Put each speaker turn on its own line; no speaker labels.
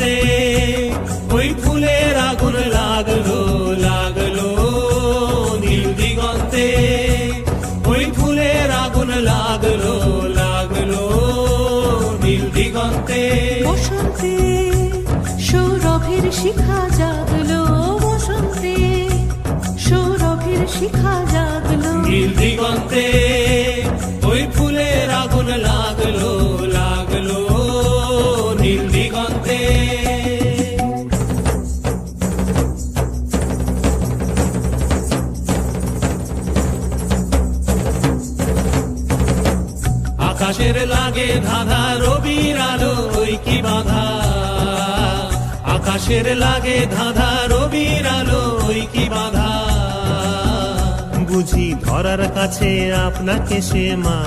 দিগন্তে ওই ফুলের আগুন লাগলো লাগলো নীল দিগন্তে ওই ফুলের আগুন লাগলো লাগলো নীল দিগন্তে
বসন্তে সৌরভের শিখা জাগলো বসন্তে সৌরভের শিখা জাগলো
নীল দিগন্তে ওই ফুলের আগুন লাগলো লাগলো নীল দিগন্তে আকাশের লাগে ধাঁধা রবির আলো ওই কি বাধা আকাশের লাগে ধাঁধা রবির আলো ওই কি বাধা
বুঝি ধরার কাছে আপনাকে সে মা